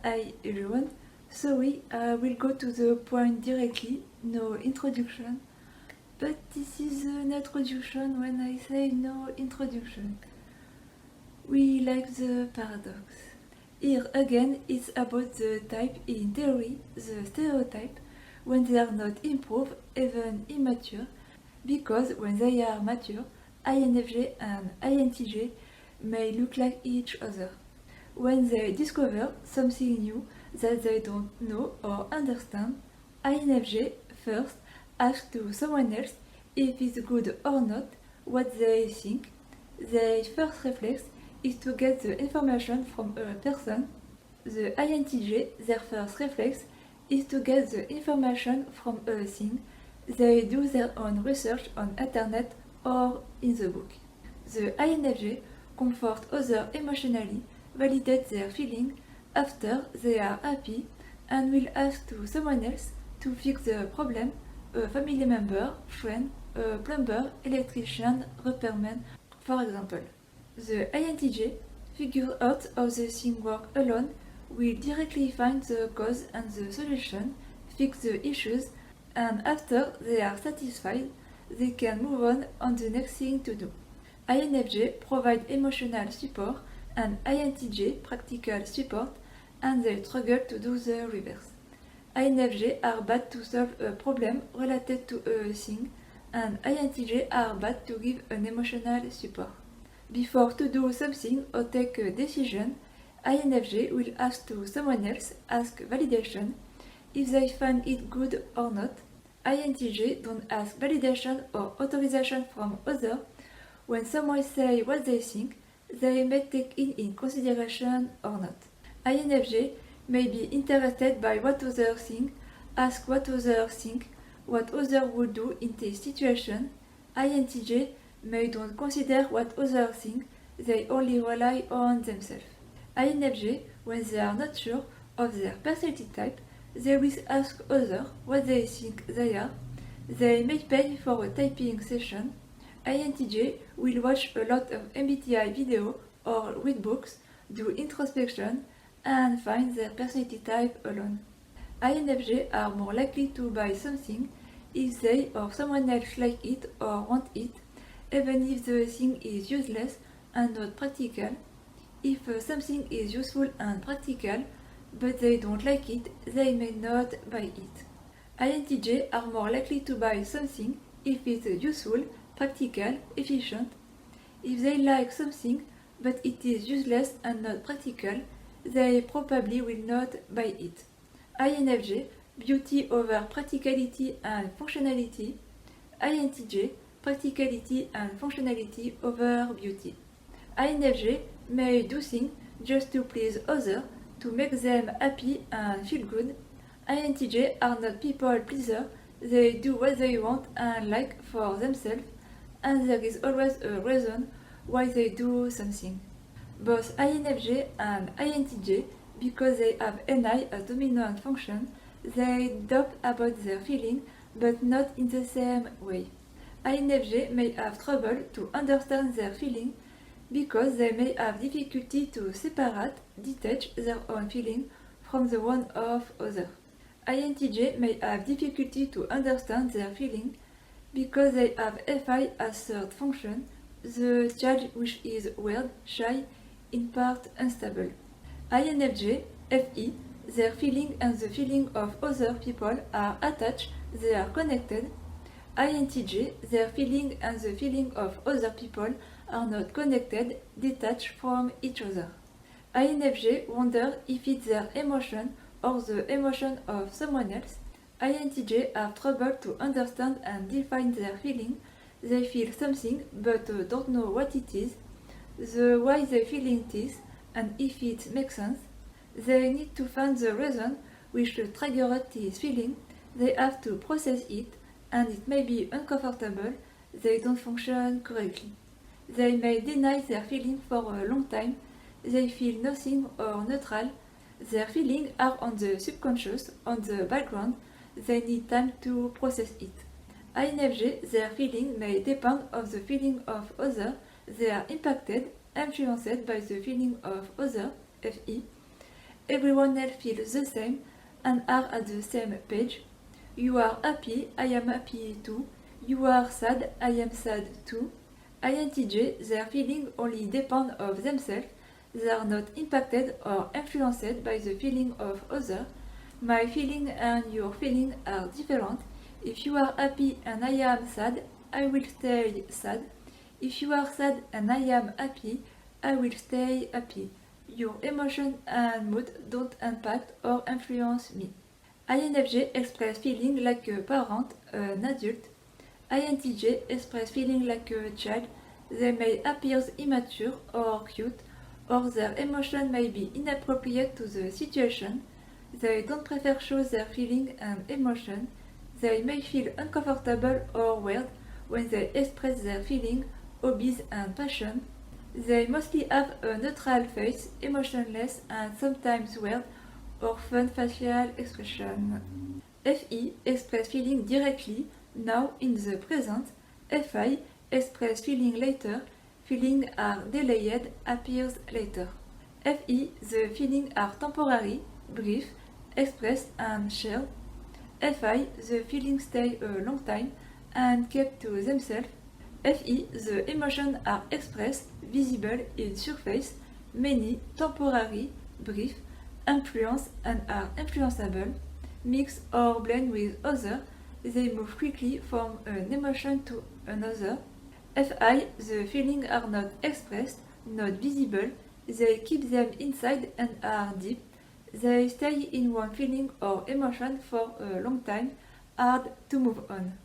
Hi everyone, sorry, I will go to the point directly, no introduction. But this is an introduction when I say no introduction. We like the paradox. Here again, it's about the type in theory, the stereotype, when they are not improved, even immature, because when they are mature, INFJ and INTJ may look like each other. When they discover something new that they don't know or understand, INFJ first asks to someone else if it's good or not, what they think. Their first reflex is to get the information from a person. The INTJ, their first reflex is to get the information from a thing. They do their own research on internet or in the book. The INFJ comfort others emotionally, validate their feeling after they are happy, and will ask to someone else to fix the problem, a family member, friend, a plumber, electrician, repairman, for example. The INTJ figure out how the thing work alone, will directly find the cause and the solution, fix the issues, and after they are satisfied, they can move on the next thing to do. INFJ provide emotional support and INTJ practical support, and they struggle to do the reverse. INFJ are bad to solve a problem related to a thing, and INTJ are bad to give an emotional support. Before to do something or take a decision, INFJ will ask to someone else, ask validation, if they find it good or not. INTJ don't ask validation or authorization from others. When someone say what they think, they may take it in consideration or not. INFJ may be interested by what others think, ask what others think, what others would do in this situation. INTJ may don't consider what others think, they only rely on themselves. INFJ, when they are not sure of their personality type, they will ask others what they think they are. They may pay for a typing session. INTJ will watch a lot of MBTI video or read books, do introspection, and find their personality type alone. INFJ are more likely to buy something if they or someone else like it or want it, even if the thing is useless and not practical. If something is useful and practical, but they don't like it, they may not buy it. INTJ are more likely to buy something if it's useful, practical, efficient. If they like something, but it is useless and not practical, they probably will not buy it. INFJ, beauty over practicality and functionality. INTJ, practicality and functionality over beauty. INFJ may do things just to please others, to make them happy and feel good. INTJ are not people pleasers, they do what they want and like for themselves, and there is always a reason why they do something. Both INFJ and INTJ, because they have NI as dominant function, they doubt about their feeling, but not in the same way. INFJ may have trouble to understand their feeling because they may have difficulty to separate, detach their own feeling from the one of others. INTJ may have difficulty to understand their feeling because they have FI as third function, the child which is weird, shy, in part unstable. INFJ, FE, their feeling and the feeling of other people are attached, they are connected. INTJ, their feeling and the feeling of other people are not connected, detached from each other. INFJ wonder if it's their emotion or the emotion of someone else. INTJ have trouble to understand and define their feeling. They feel something but don't know what it is, the why they feeling this, and if it makes sense. They need to find the reason which triggered this feeling. They have to process it, and it may be uncomfortable. They don't function correctly. They may deny their feeling for a long time. They feel nothing or neutral. Their feelings are on the subconscious, on the background. They need time to process it. INFJ, their feeling may depend on the feeling of others. They are impacted, influenced by the feeling of others, FE. everyone else feels the same and are at the same page. You are happy, I am happy too. You are sad, I am sad too. INTJ, their feelings only depend of themselves. They are not impacted or influenced by the feeling of others. My feeling and your feeling are different. If you are happy and I am sad, I will stay sad. If you are sad and I am happy, I will stay happy. Your emotion and mood don't impact or influence me. INFJ express feeling like a parent, an adult. INTJ express feeling like a child. They may appear immature or cute, or their emotion may be inappropriate to the situation. They don't prefer show their feeling and emotion. They may feel uncomfortable or weird when they express their feeling, hobbies and passion. They mostly have a neutral face, emotionless and sometimes weird or fun facial expression. FE express feeling directly, now in the present. FI express feeling later, feelings are delayed, appears later. FE, the feelings are temporary, brief, expressed and shared. FI, the feelings stay a long time and kept to themselves. FE, the emotions are expressed, visible in surface, many, temporary, brief, influence and are influenceable, mix or blend with others. They move quickly from an emotion to another. FI, the feelings are not expressed, not visible, they keep them inside and are deep. They stay in one feeling or emotion for a long time, hard to move on.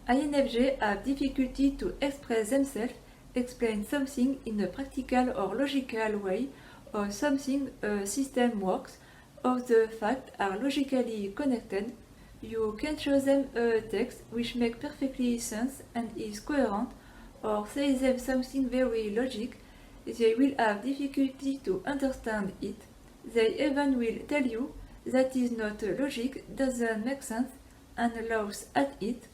INFJ have difficulty to express themselves, explain something in a practical or logical way, or something a system works, or the facts are logically connected. You can show them a text which makes perfectly sense and is coherent, or say them something very logic. They will have difficulty to understand it. They even will tell you that is not logic, doesn't make sense, and laughs at it.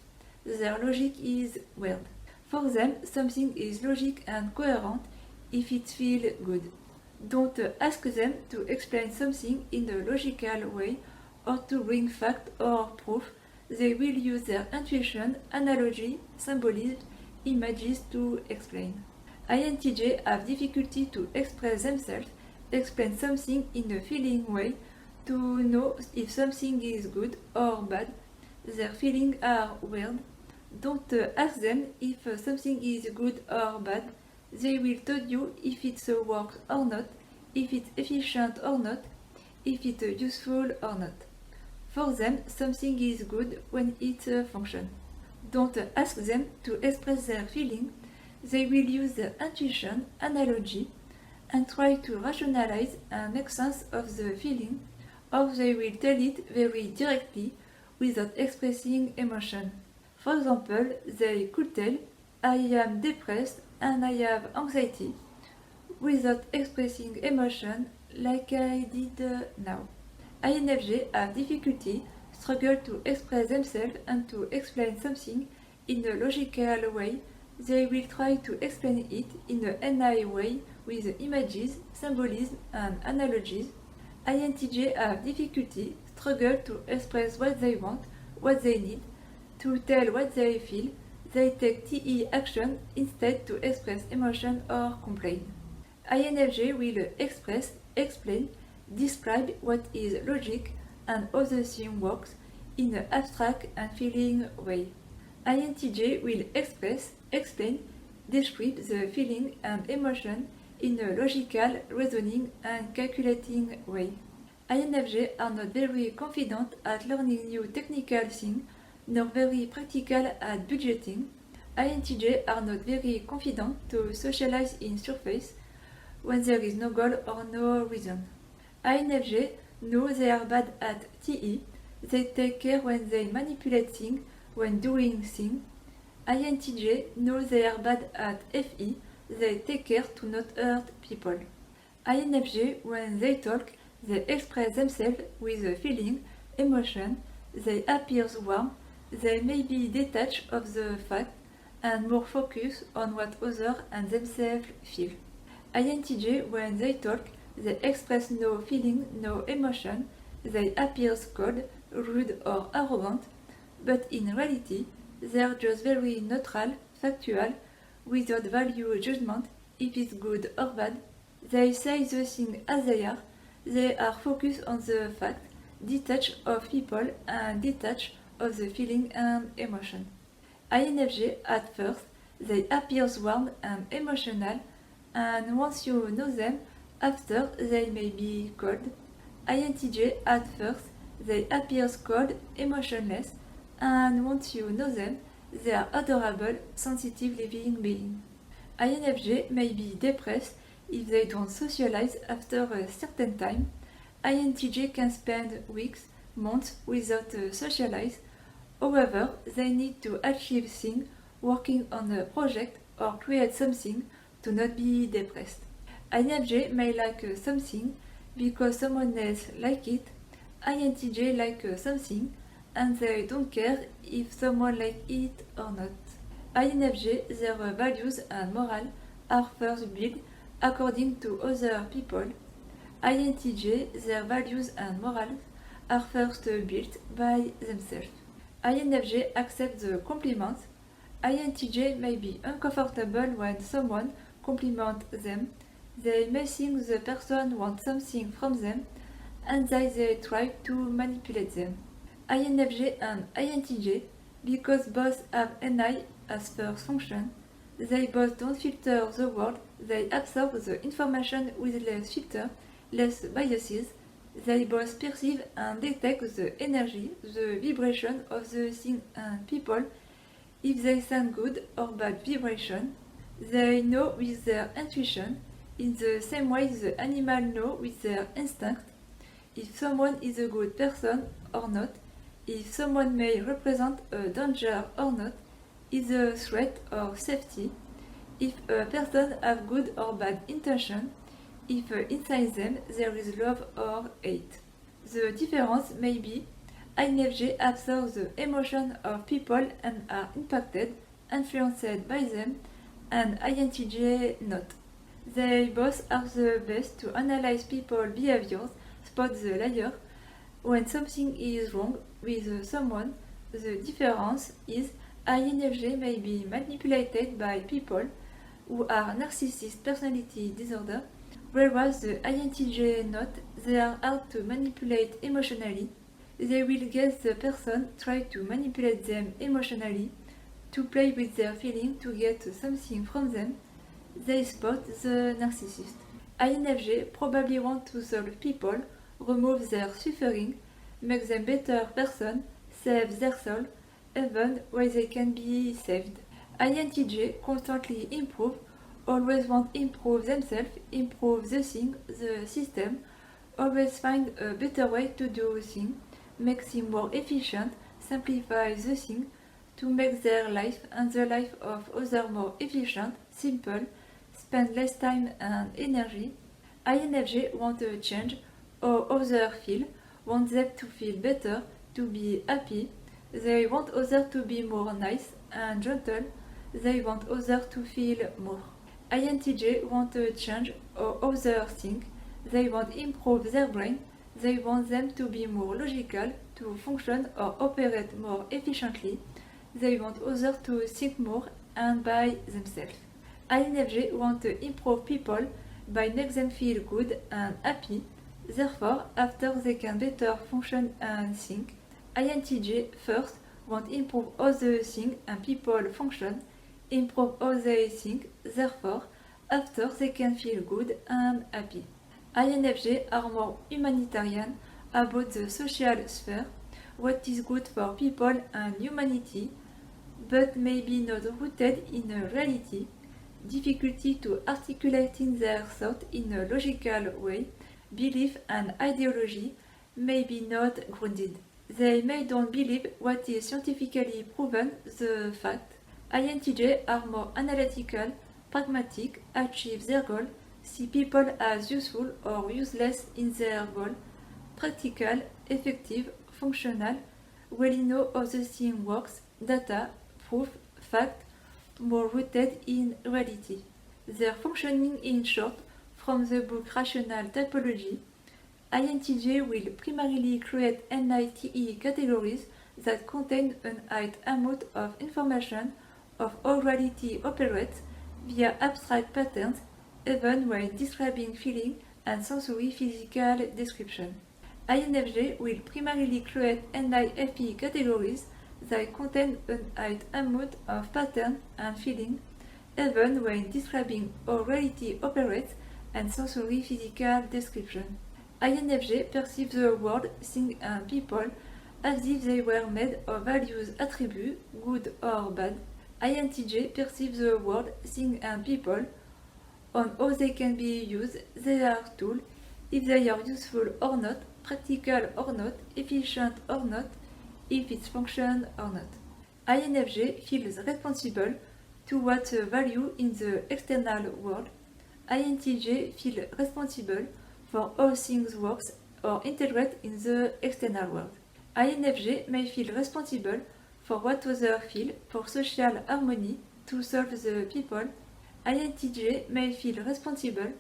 Their logic is weird. For them, something is logic and coherent if it feels good. Don't ask them to explain something in a logical way or to bring fact or proof. They will use their intuition, analogy, symbolism, images to explain. INTJ have difficulty to express themselves, explain something in a feeling way, to know if something is good or bad. Their feelings are weird. Don't ask them if something is good or bad. They will tell you if it works or not, if it's efficient or not, if it's useful or not. For them, something is good when it functions. Don't ask them to express their feeling. They will use their intuition, analogy, and try to rationalize and make sense of the feeling, or they will tell it very directly without expressing emotion. For example, they could tell, I am depressed and I have anxiety, without expressing emotion like I did now. INFJ have difficulty, struggle to express themselves and to explain something in a logical way. They will try to explain it in a NI way with images, symbolism and analogies. INTJ have difficulty, struggle to express what they want, what they need, to tell what they feel. They take TE action instead to express emotion or complain. INFJ will express, explain, describe what is logic and how the thing works in an abstract and feeling way. INTJ will express, explain, describe the feeling and emotion in a logical, reasoning and calculating way. INFJ are not very confident at learning new technical things, nor very practical at budgeting. INTJ are not very confident to socialize in surface when there is no goal or no reason. INFJ know they are bad at TE. They take care when they manipulate things, when doing things. INTJ know they are bad at FE. They take care to not hurt people. INFJ, when they talk, they express themselves with a feeling, emotion. They appear warm. They may be detached of the fact and more focused on what others and themselves feel. INTJ, when they talk, they express no feeling, no emotion, they appear cold, rude or arrogant, but in reality, they're just very neutral, factual, without value judgment if it's good or bad. They say the things as they are focused on the fact, detached of people and detached of the feeling and emotion. INFJ at first, they appear warm and emotional, and once you know them, after they may be cold. INTJ at first, they appear cold, emotionless, and once you know them, they are adorable, sensitive living beings. INFJ may be depressed if they don't socialize after a certain time. INTJ can spend weeks, months without socialize. However, they need to achieve things, working on a project or create something to not be depressed. INFJ may like something because someone else like it. INTJ like something and they don't care if someone like it or not. INFJ, their values and moral are first built according to other people. INTJ, their values and morals are first built by themselves. INFJ accepts the compliments. INTJ may be uncomfortable when someone compliments them. They may think the person wants something from them and they try to manipulate them. INFJ and INTJ, because both have NI as first function, they both don't filter the world, they absorb the information with less filter, less biases, they both perceive and detect the energy, the vibration of the thing and people. If they send good or bad vibration, they know with their intuition, in the same way the animal know with their instinct, if someone is a good person or not, if someone may represent a danger or not, is a threat or safety, if a person has good or bad intention, if inside them there is love or hate. The difference may be INFJ absorbs the emotion of people and are impacted, influenced by them, and INTJ not. They both are the best to analyze people's behaviors, spot the liar. When something is wrong with someone, the difference is INFJ may be manipulated by people who are narcissist personality disorder, whereas the INTJ not, they are hard to manipulate emotionally. They will guess the person, try to manipulate them emotionally, to play with their feeling to get something from them. They spot the narcissist. INFJ probably want to solve people, remove their suffering, make them better person, save their soul, even where they can be saved. INTJ constantly improve, always want improve themselves, improve the thing, the system, always find a better way to do things, make things more efficient, simplify the thing, to make their life and the life of others more efficient, simple, spend less time and energy. INFJ want a change, how others feel, want them to feel better, to be happy. They want others to be more nice and gentle. They want others to feel more. INTJ want a change, how others think. They want improve their brain. They want them to be more logical, to function or operate more efficiently. They want others to think more and by themselves. INFJ want to improve people by make them feel good and happy. Therefore, after they can better function and think, INTJ first want improve how the thing and people function, improve how they think, therefore, after they can feel good and happy. INFJ are more humanitarian about the social sphere, what is good for people and humanity, but maybe not rooted in a reality, difficulty to articulating their thought in a logical way, belief and ideology may be not grounded. They may don't believe what is scientifically proven the fact. INTJ are more analytical, pragmatic, achieve their goal, see people as useful or useless in their goal, practical, effective, functional, well know how the thing works, data, proof, fact, more rooted in reality. Their functioning in short From the book Rational Typology, INTJ will primarily create NITE categories that contain an high amount of information of how reality operates via abstract patterns, even when describing feeling and sensory physical description. INFJ will primarily create NIFE categories that contain an high amount of pattern and feeling, even when describing how reality operates and sensory physical description. INFJ perceives the world, things and people as if they were made of various attributes, good or bad. INTJ perceives the world, things and people on how they can be used, they are tools, if they are useful or not, practical or not, efficient or not, if it's function or not. INFJ feels responsible towards the value in the external world. INTJ feels responsible for how things work or integrate in the external world. INFJ may feel responsible for what others feel for social harmony to solve the people. INTJ may feel responsible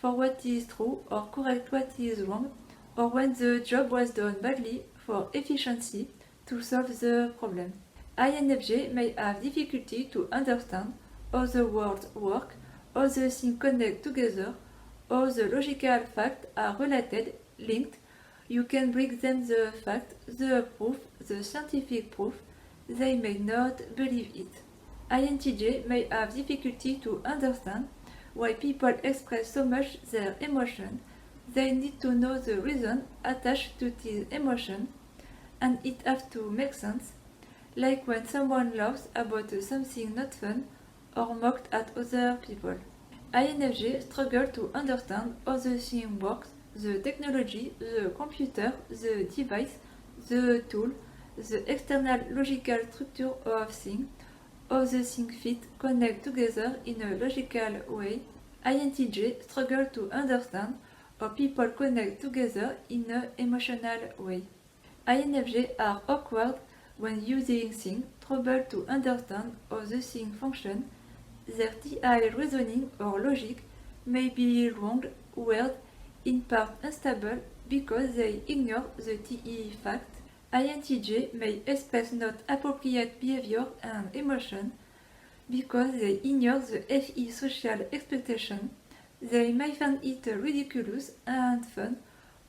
for what is true or correct what is wrong, or when the job was done badly for efficiency to solve the problem. INFJ may have difficulty to understand how the world works, how the things connect together, how the logical facts are related, linked. You can bring them the fact, the proof, the scientific proof. They may not believe it. INTJ may have difficulty to understand why people express so much their emotion. They need to know the reason attached to this emotion, and it has to make sense, like when someone laughs about something not fun or mocked at other people. INFJ struggle to understand how the thing works, the technology, the computer, the device, the tool, the external logical structure of things, how the things fit, connect together in a logical way. INTJ struggle to understand how people connect together in an emotional way. INFJ are awkward when using things, trouble to understand how the thing function. Their TI reasoning or logic may be wrong, weird, in part unstable because they ignore the TE fact. INTJ may express not appropriate behavior and emotion because they ignore the FE social expectation. They may find it ridiculous and fun,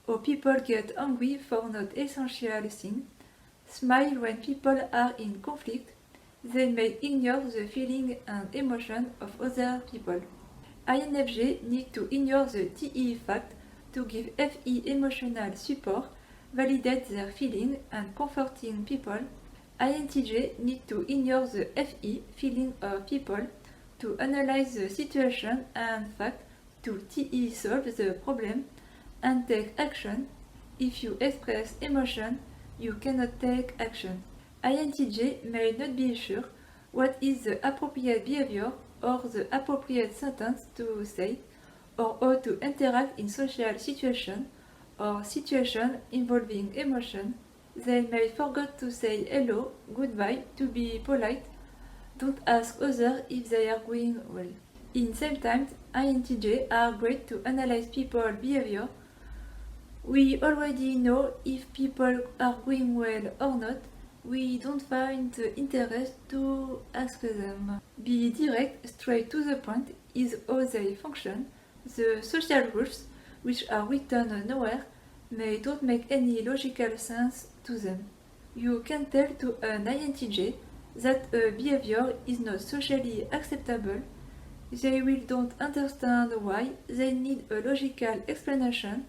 or people get angry for not essential things, smile when people are in conflict. They may ignore the feeling and emotion of other people. INFJ need to ignore the TE fact to give FE emotional support, validate their feeling and comforting people. INTJ need to ignore the FE feeling of people to analyze the situation and fact to TE solve the problem and take action. If you express emotion, you cannot take action. INTJ may not be sure what is the appropriate behavior or the appropriate sentence to say, or how to interact in social situations or situations involving emotion. They may forget to say hello, goodbye, to be polite. Don't ask others if they are going well. In same time, INTJ are great to analyze people's behavior. We already know if people are going well or not. We don't find the interest to ask them. Be direct, straight to the point is how they function. The social rules, which are written nowhere, may don't make any logical sense to them. You can tell to an INTJ that a behavior is not socially acceptable. They will don't understand why. They need a logical explanation.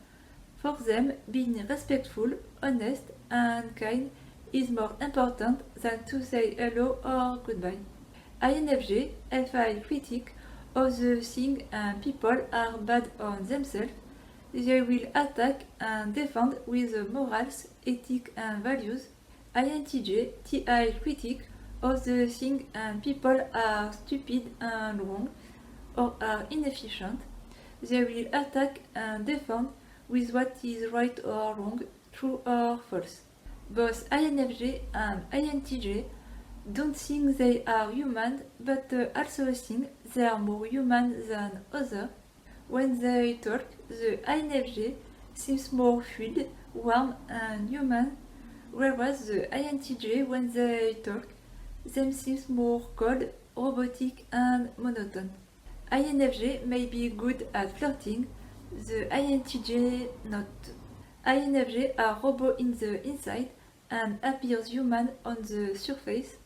For them, being respectful, honest, and kind is more important than to say hello or goodbye. INFJ, FI critic of the thing and people are bad on themselves. They will attack and defend with morals, ethics and values. INTJ, TI critic of the thing and people are stupid and wrong or are inefficient. They will attack and defend with what is right or wrong, true or false. Both INFJ and INTJ don't think they are human, but also think they are more human than others. When they talk, the INFJ seems more fluid, warm and human, whereas the INTJ, when they talk, them seems more cold, robotic and monotone. INFJ may be good at flirting, the INTJ not. INFJ are robot in the inside and appears human on the surface.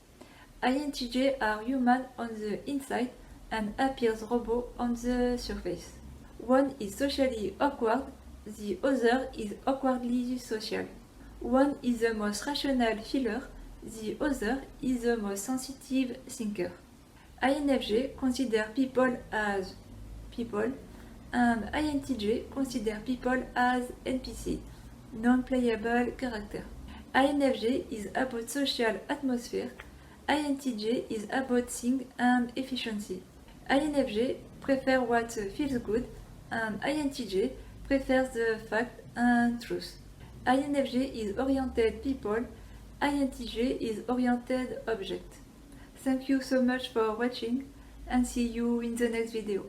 INTJ are human on the inside and appears robot on the surface. One is socially awkward, the other is awkwardly social. One is the most rational feeler, the other is the most sensitive thinker. INFJ consider people as people, and INTJ consider people as NPC, non-playable character. INFJ is about social atmosphere, INTJ is about things and efficiency. INFJ prefer what feels good, and INTJ prefers the fact and truth. INFJ is oriented people, INTJ is oriented object. Thank you so much for watching and see you in the next video.